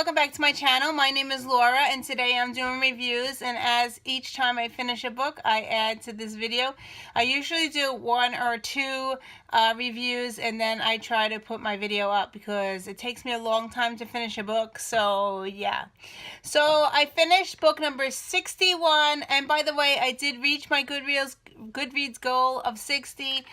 welcome back to my channel. My name is Laura and today I'm doing reviews, and as each time I finish a book I add to this video. I usually do one or two reviews and then I try to put my video up because it takes me a long time to finish a book. So yeah, so I finished book number 61, and by the way, I did reach my Goodreads goal of 60.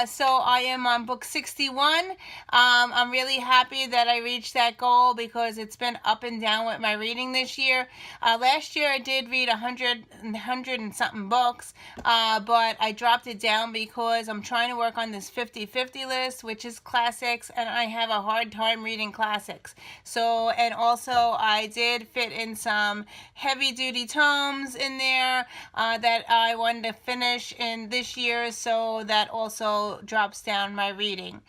So I am on book 61. I'm really happy that I reached that goal because it's been up and down with my reading this year. Last year I did read 100 and something books, but I dropped it down because I'm trying to work on this 50-50 list, which is classics, and I have a hard time reading classics. So, and also I did fit in some heavy duty tomes in there that I wanted to finish in this year, so that also drops down my reading.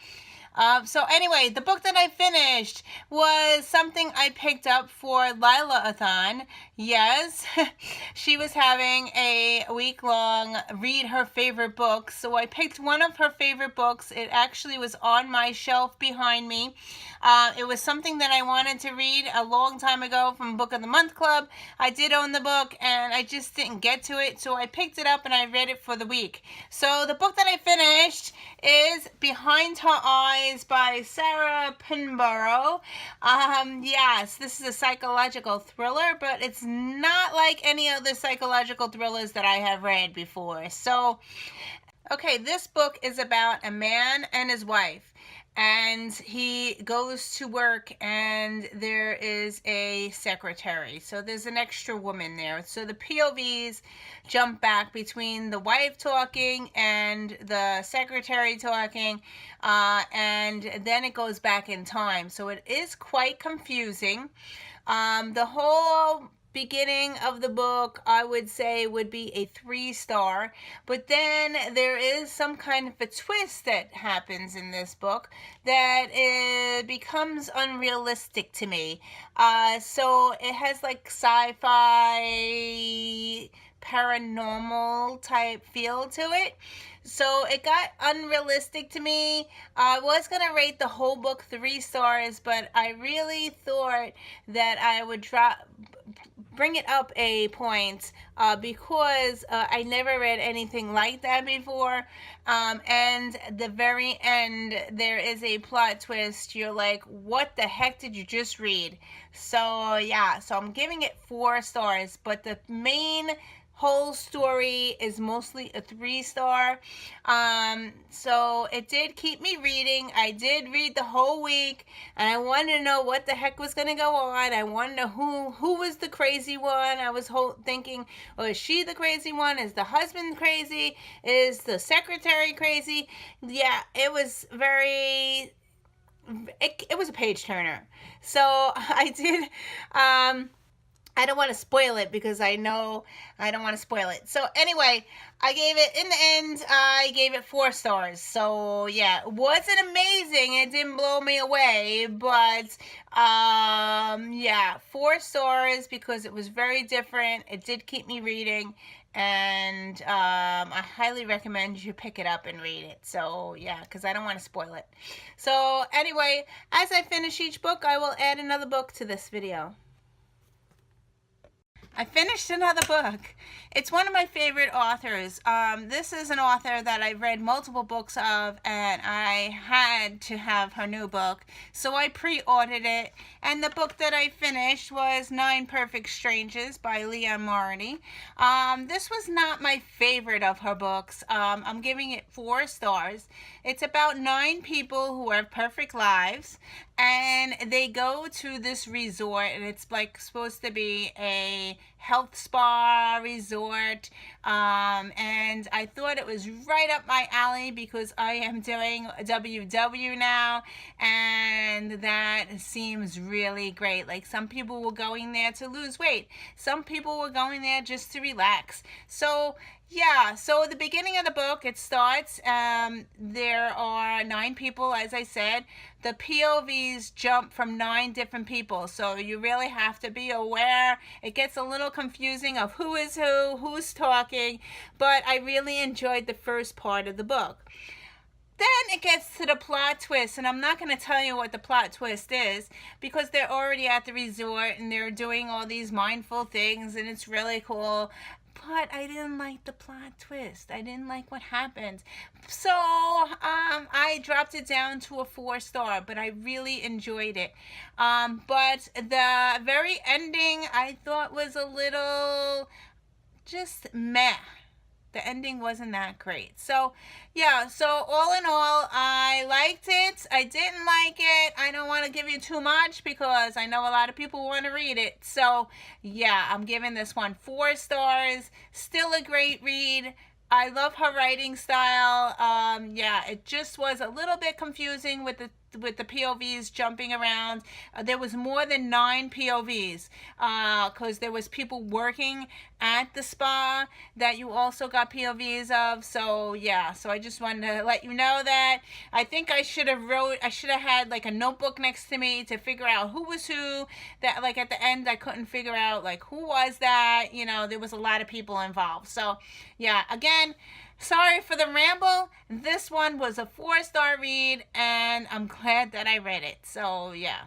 So anyway, the book that I finished was something I picked up for Lila-a-thon. Yes, she was having a week-long read her favorite books, so I picked one of her favorite books. It actually was on my shelf behind me. It was something that I wanted to read a long time ago from Book of the Month Club. I did own the book and I just didn't get to it, so I picked it up and I read it for the week. So the book that I finished is Behind Her Eyes by Sarah Pinborough. Yes, this is a psychological thriller, but it's not like any other psychological thrillers that I have read before. So, okay, this book is about a man and his wife, and he goes to work and there is a secretary. So there's an extra woman there. So the POVs jump back between the wife talking and the secretary talking, and then it goes back in time. So it is quite confusing. The whole beginning of the book, I would say, would be a 3-star, but then there is some kind of a twist that happens in this book that it becomes unrealistic to me. So it has like sci-fi paranormal type feel to it. So it got unrealistic to me. I was going to rate the whole book 3 stars, but I really thought that I would bring it up a point because I never read anything like that before. And the very end, there is a plot twist. You're like, what the heck did you just read? So yeah, so I'm giving it 4 stars, but the main whole story is mostly a 3-star. So it did keep me reading. I did read the whole week and I wanted to know what the heck was going to go on. I wanted to know who was the crazy one. I was thinking, oh, is she the crazy one? Is the husband crazy? Is the secretary crazy? Yeah, it was very, it was a page turner. So I did, I don't want to spoil it because I know I don't want to spoil it. So anyway, I gave it, in the end, I gave it 4 stars. So yeah, it wasn't amazing. It didn't blow me away, but yeah, 4 stars because it was very different. It did keep me reading, and I highly recommend you pick it up and read it. So yeah, because I don't want to spoil it. So anyway, as I finish each book, I will add another book to this video. I finished another book. It's one of my favorite authors. This is an author that I've read multiple books of, and I had to have her new book, so I pre-ordered it. And the book that I finished was 9 Perfect Strangers by Leah Moroney. This was not my favorite of her books. I'm giving it 4 stars. It's about 9 people who have perfect lives, and they go to this resort, and it's like supposed to be a health spa resort, and I thought it was right up my alley because I am doing WW now, and that seems really great. Like, some people were going there to lose weight, some people were going there just to relax. So yeah, so at the beginning of the book, it starts, there are 9 people, as I said. The POVs jump from 9 different people, so you really have to be aware. It gets a little confusing of who is who, who's talking, but I really enjoyed the first part of the book. then it gets to the plot twist, and I'm not going to tell you what the plot twist is because they're already at the resort and they're doing all these mindful things, and it's really cool. But I didn't like the plot twist. I didn't like what happened. So I dropped it down to a 4-star, but I really enjoyed it. But the very ending I thought was a little just meh. The ending wasn't that great. So, yeah, so all in all, I liked it. I didn't like it. I don't want to give you too much because I know a lot of people want to read it. So, yeah, I'm giving this one 4 stars. Still a great read. I love her writing style. Yeah, it just was a little bit confusing with the POVs jumping around. There was more than 9 POVs because there was people working at the spa that you also got POVs of. So yeah, so I just wanted to let you know that. I think I should have had like a notebook next to me to figure out who was who. That like at the end I couldn't figure out like who was that. You know, there was a lot of people involved. So yeah, again, sorry for the ramble. This one was a 4-star read, and I'm glad that I read it. So, yeah.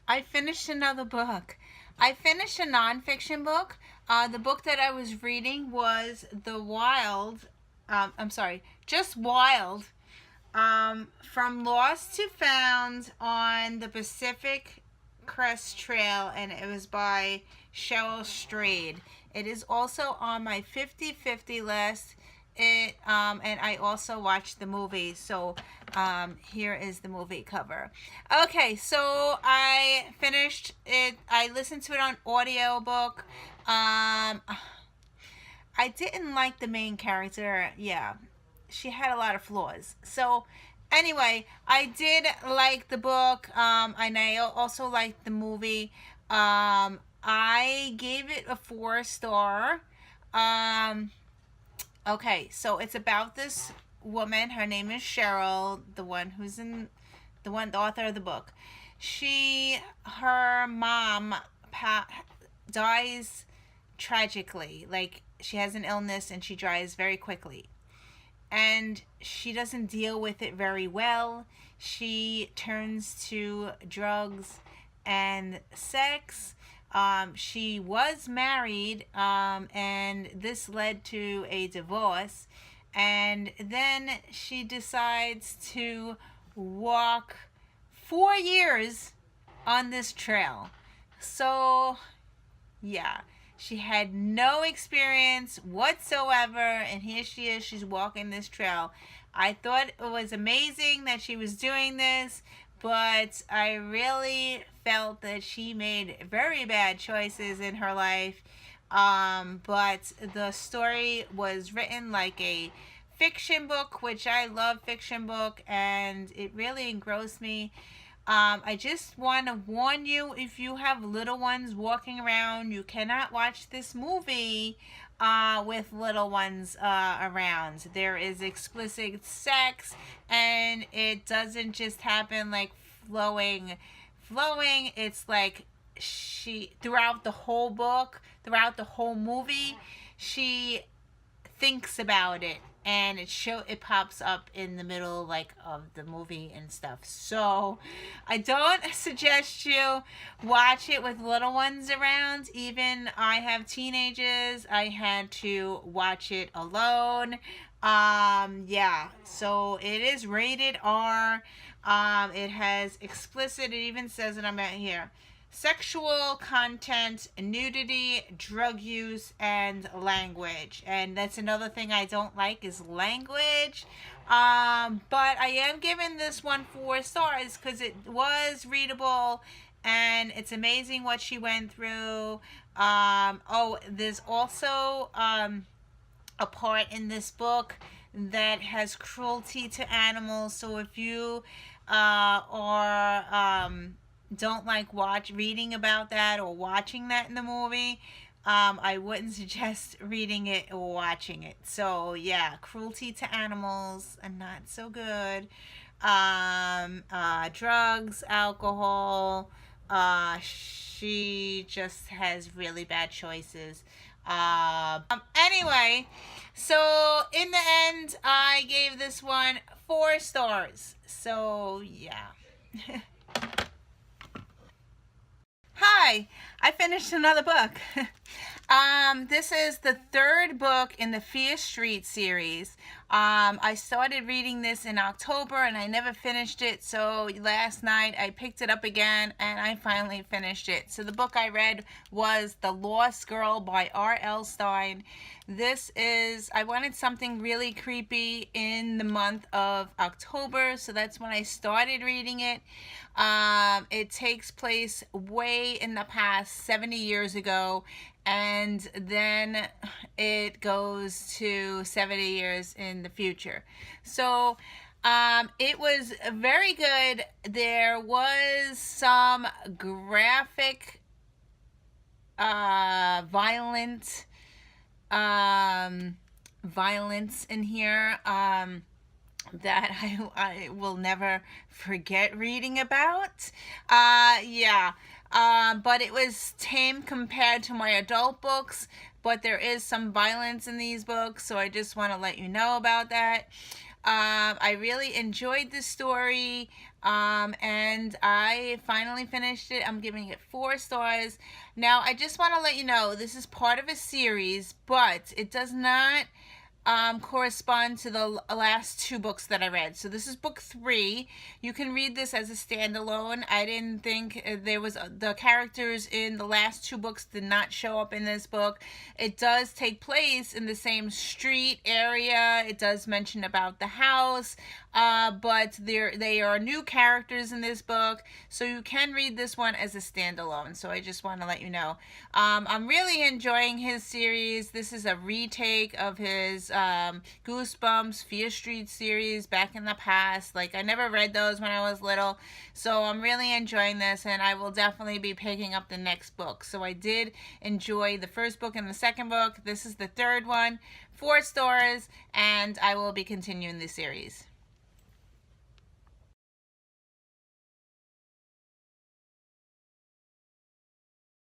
I finished another book. I finished a nonfiction book. The book that I was reading was Just Wild, From Lost to Found on the Pacific Crest Trail, and it was by Cheryl Strayed. It is also on my 50/50 list. And I also watched the movie. So here is the movie cover. Okay, so I finished it. I listened to it on audiobook. I didn't like the main character. Yeah, she had a lot of flaws. So anyway, I did like the book. And I also liked the movie. I gave it a 4-star. Okay, so it's about this woman. Her name is Cheryl, the author of the book. Her mom dies tragically. Like, she has an illness and she dies very quickly. And she doesn't deal with it very well. She turns to drugs and sex. She was married, and this led to a divorce. And then she decides to walk 4 years on this trail. So, yeah, she had no experience whatsoever, and here she is, she's walking this trail. I thought it was amazing that she was doing this, but I really felt that she made very bad choices in her life. But the story was written like a fiction book, which I love fiction book, and it really engrossed me. I just want to warn you, if you have little ones walking around, you cannot watch this movie with little ones around. There is explicit sex, and it doesn't just happen like flowing. It's like throughout the whole book, throughout the whole movie, she thinks about it, and it pops up in the middle like of the movie and stuff. So I don't suggest you watch it with little ones around. Even I have teenagers. I had to watch it alone. Yeah, so it is rated R. It has explicit, it even says it on here, sexual content, nudity, drug use, and language. And that's another thing I don't like is language. But I am giving this one 4 stars because it was readable and it's amazing what she went through. There's also a part in this book that has cruelty to animals. So if you don't like reading about that or watching that in the movie, I wouldn't suggest reading it or watching it. So yeah, cruelty to animals and not so good. Drugs, alcohol. She just has really bad choices. Anyway, so in the end, I gave this one 4 stars. So, yeah. Hi, I finished another book. This is the 3rd book in the Fear Street series. I started reading this in October and I never finished it, so last night I picked it up again and I finally finished it. So the book I read was The Lost Girl by R.L. Stine. I wanted something really creepy in the month of October, so that's when I started reading it. It takes place way in the past, 70 years ago, and then it goes to 70 years in the future. So it was very good. There was some graphic, violence in here that I will never forget reading about. But it was tame compared to my adult books, but there is some violence in these books, so I just want to let you know about that. I really enjoyed the story, and I finally finished it. I'm giving it 4 stars. Now, I just want to let you know, this is part of a series, but it does not correspond to the last 2 books that I read. So this is book 3. You can read this as a standalone. I didn't think the characters in the last 2 books did not show up in this book. It does take place in the same street area. It does mention about the house, but they are new characters in this book, so you can read this one as a standalone. So I just want to let you know. I'm really enjoying his series. This is a retake of his Goosebumps, Fear Street series back in the past. Like, I never read those when I was little, so I'm really enjoying this, and I will definitely be picking up the next book. So I did enjoy the first book and the second book. This is the 3rd one, 4 stars, and I will be continuing the series.